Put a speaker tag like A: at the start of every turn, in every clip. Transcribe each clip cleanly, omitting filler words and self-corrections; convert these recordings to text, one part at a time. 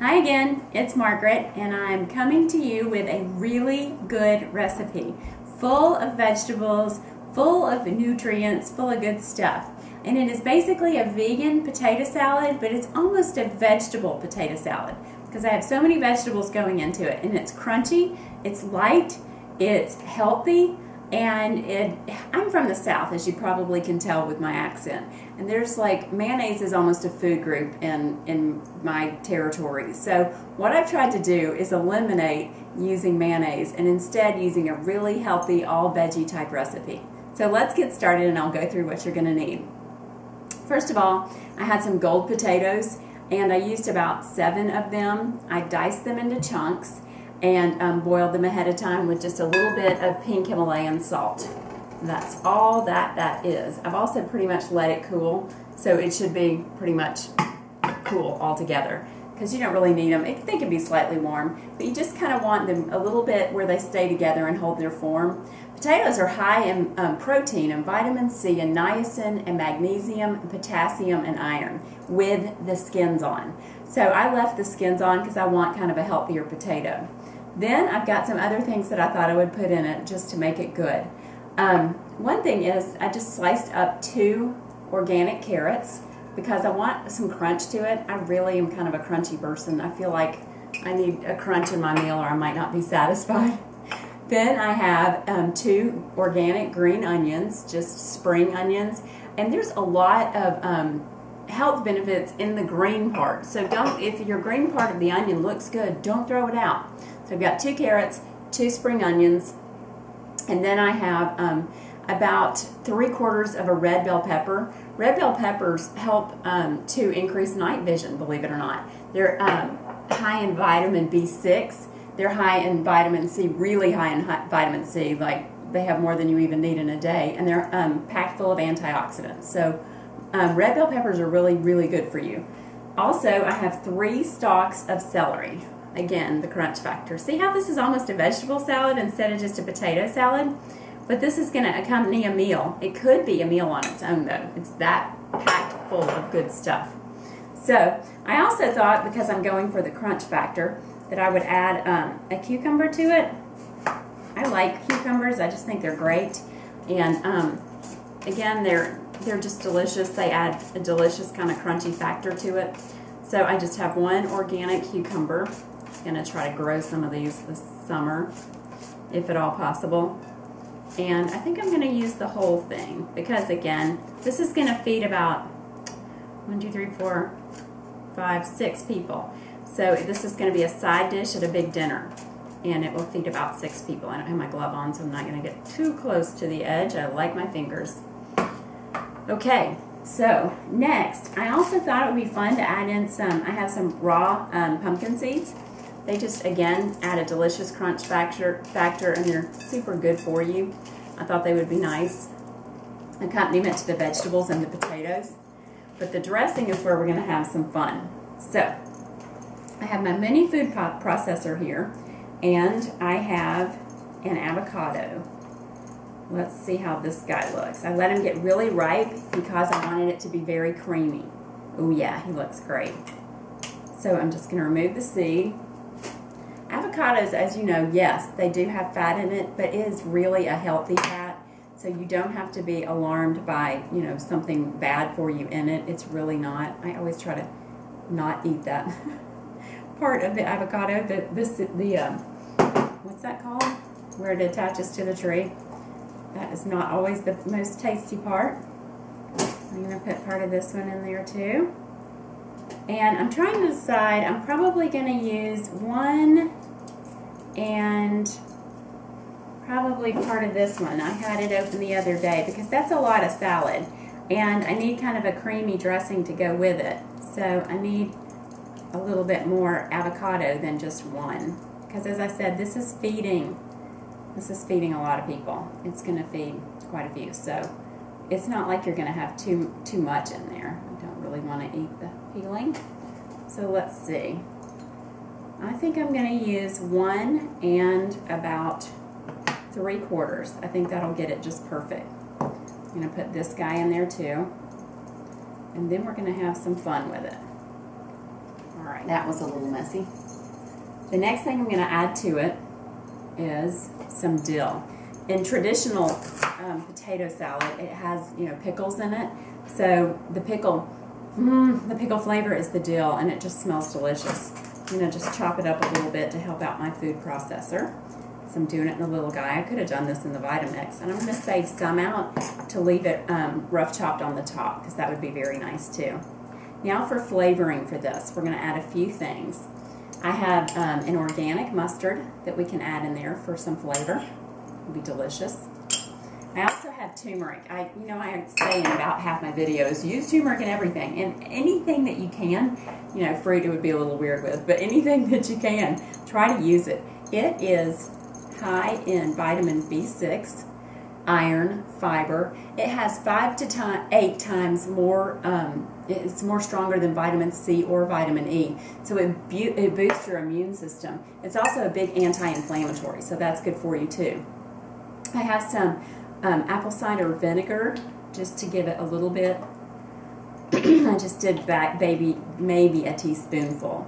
A: Hi again, it's Margaret, and I'm coming to you with a really good recipe full of vegetables, full of nutrients, full of good stuff. And it is basically a vegan potato salad, but it's almost a vegetable potato salad because I have so many vegetables going into it, and it's crunchy, it's light, it's healthy, and I'm from the South, as you probably can tell with my accent. And there's like, mayonnaise is almost a food group in my territory. So what I've tried to do is eliminate using mayonnaise and instead using a really healthy all veggie type recipe. So let's get started and I'll go through what you're going to need. First of all, I had some gold potatoes and I used about 7 of them. I diced them into chunks and boiled them ahead of time with just a little bit of pink Himalayan salt. That's all that is. I've also pretty much let it cool, so it should be pretty much cool altogether because you don't really need them. They can be slightly warm, but you just kind of want them a little bit where they stay together and hold their form. Potatoes are high in protein and vitamin C and niacin and magnesium and potassium and iron with the skins on. So I left the skins on because I want kind of a healthier potato. Then I've got some other things that I thought I would put in it just to make it good. One thing is I just sliced up 2 organic carrots because I want some crunch to it. I really am kind of a crunchy person. I feel like I need a crunch in my meal or I might not be satisfied. Then I have 2 organic green onions, just spring onions, and there's a lot of health benefits in the green part. So if your green part of the onion looks good, don't throw it out. So I've got 2 carrots, 2 spring onions, and then I have about 3/4 of a red bell pepper. Red bell peppers help to increase night vision, believe it or not. They're high in vitamin B6. They're high in vitamin C, really high in vitamin C, like they have more than you even need in a day, and they're packed full of antioxidants. So red bell peppers are really, really good for you. Also, I have 3 stalks of celery. Again, the crunch factor. See how this is almost a vegetable salad instead of just a potato salad? But this is going to accompany a meal. It could be a meal on its own though. It's that packed full of good stuff. So I also thought, because I'm going for the crunch factor, that I would add a cucumber to it. I like cucumbers. I just think they're great. And again, they're just delicious. They add a delicious kind of crunchy factor to it. So I just have 1 organic cucumber. I'm going to try to grow some of these this summer, if at all possible. And I think I'm going to use the whole thing because, again, this is going to feed about 1, 2, 3, 4, 5, 6 people. So this is going to be a side dish at a big dinner, and it will feed about 6 people. I don't have my glove on, so I'm not going to get too close to the edge. I like my fingers. Okay, so next, I also thought it would be fun to add in I have some raw pumpkin seeds. They just, again, add a delicious crunch factor, and they're super good for you. I thought they would be nice accompaniment to the vegetables and the potatoes. But the dressing is where we're going to have some fun. So, I have my mini food processor here, and I have an avocado. Let's see how this guy looks. I let him get really ripe because I wanted it to be very creamy. Oh yeah, he looks great. So I'm just going to remove the seed. Avocados, as you know, yes, they do have fat in it, but it is really a healthy fat. So you don't have to be alarmed by, you know, something bad for you in it. It's really not. I always try to not eat that part of the avocado. What's that called? Where it attaches to the tree. That is not always the most tasty part. I'm going to put part of this one in there too. And I'm trying to decide, I'm probably going to use 1 and probably part of this one. I had it open the other day because that's a lot of salad. And I need kind of a creamy dressing to go with it. So I need a little bit more avocado than just 1. Because as I said, this is feeding a lot of people. It's going to feed quite a few. So it's not like you're going to have too much in there. I don't really want to eat the peeling. So let's see. I think I'm going to use 1 and about 3/4. I think that'll get it just perfect. I'm going to put this guy in there too. And then we're going to have some fun with it. All right, that was a little messy. The next thing I'm going to add to it is some dill. In traditional potato salad, it has, you know, pickles in it. So the pickle flavor is the dill, and it just smells delicious. I'm going to just chop it up a little bit to help out my food processor. So I'm doing it in the little guy. I could have done this in the Vitamix, and I'm going to save some out to leave it rough chopped on the top, because that would be very nice too. Now for flavoring for this, we're going to add a few things. I have an organic mustard that we can add in there for some flavor. It'll be delicious. I also have turmeric. I say in about half my videos, use turmeric in everything, and anything that you can. You know, fruit it would be a little weird with, but anything that you can, try to use it. It is high in vitamin B6, iron, fiber. It has 5 to 8 times more, it's more stronger than vitamin C or vitamin E. So it boosts your immune system. It's also a big anti-inflammatory, so that's good for you too. I have some apple cider vinegar just to give it a little bit. I just did maybe a teaspoonful.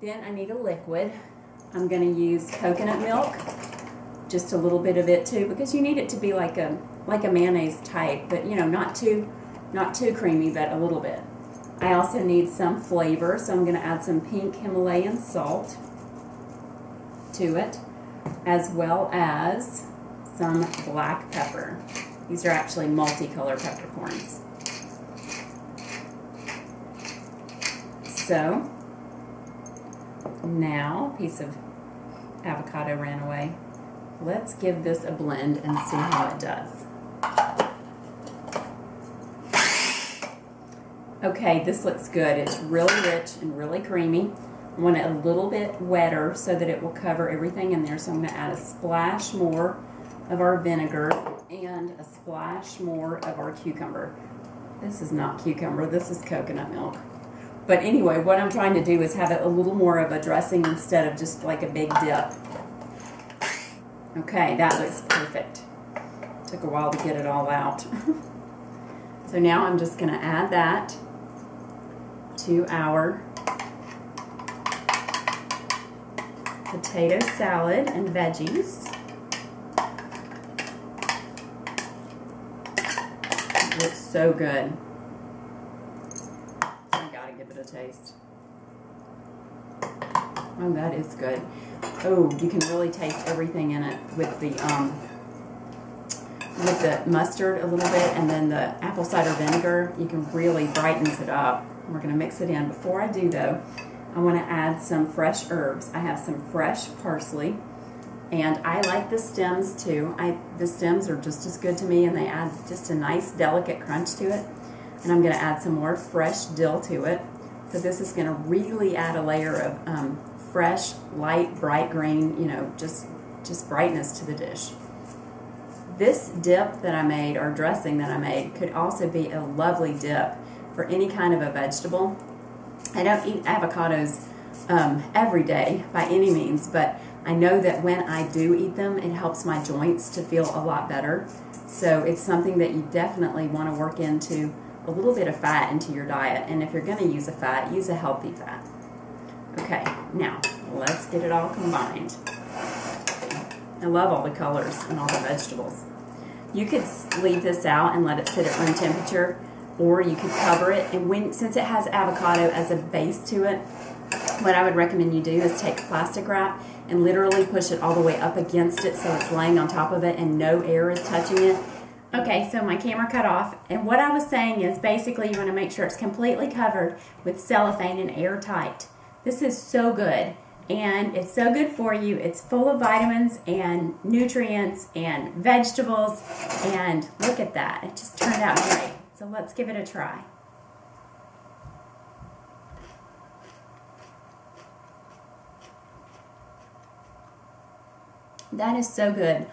A: Then I need a liquid. I'm going to use coconut milk, just a little bit of it too, because you need it to be like a mayonnaise type, but you know, not too creamy, but a little bit. I also need some flavor, so I'm going to add some pink Himalayan salt to it, as well as some black pepper. These are actually multicolor peppercorns. So now, a piece of avocado ran away. Let's give this a blend and see how it does. Okay, this looks good. It's really rich and really creamy. I want it a little bit wetter so that it will cover everything in there. So I'm going to add a splash more of our vinegar and a splash more of our cucumber. This is not cucumber, this is coconut milk. But anyway, what I'm trying to do is have it a little more of a dressing instead of just like a big dip. Okay, that looks perfect. Took a while to get it all out. So now I'm just going to add that to our potato salad and veggies. It looks so good. I gotta give it a taste. Oh, that is good. Oh, you can really taste everything in it with the mustard a little bit, and then the apple cider vinegar. You can really brightens it up. We're going to mix it in. Before I do though, I want to add some fresh herbs. I have some fresh parsley, and I like the stems too. The stems are just as good to me, and they add just a nice delicate crunch to it. And I'm going to add some more fresh dill to it. So this is going to really add a layer of fresh, light, bright green, you know, just brightness to the dish. This dip that I made, or dressing that I made, could also be a lovely dip for any kind of a vegetable. I don't eat avocados every day by any means, but I know that when I do eat them, it helps my joints to feel a lot better. So it's something that you definitely want to work into a little bit of fat into your diet. And if you're going to use a fat, use a healthy fat. Okay, now let's get it all combined. I love all the colors and all the vegetables. You could leave this out and let it sit at room temperature, or you could cover it. And since it has avocado as a base to it, what I would recommend you do is take plastic wrap and literally push it all the way up against it so it's laying on top of it and no air is touching it. Okay, so my camera cut off, and what I was saying is basically you want to make sure it's completely covered with cellophane and airtight. This is so good, and it's so good for you. It's full of vitamins and nutrients and vegetables, and look at that. It just turned out great. So let's give it a try. That is so good.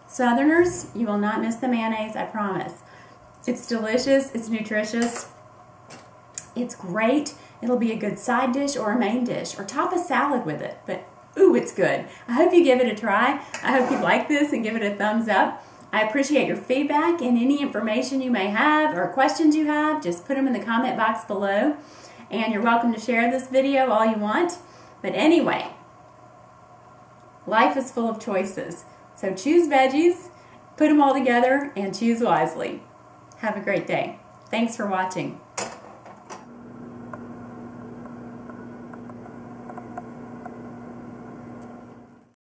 A: Southerners, you will not miss the mayonnaise, I promise. It's delicious, it's nutritious, it's great. It'll be a good side dish or a main dish, or top a salad with it, but ooh, it's good. I hope you give it a try. I hope you like this and give it a thumbs up. I appreciate your feedback, and any information you may have or questions you have, just put them in the comment box below. And you're welcome to share this video all you want. But anyway, life is full of choices. So choose veggies, put them all together, and choose wisely. Have a great day. Thanks for watching.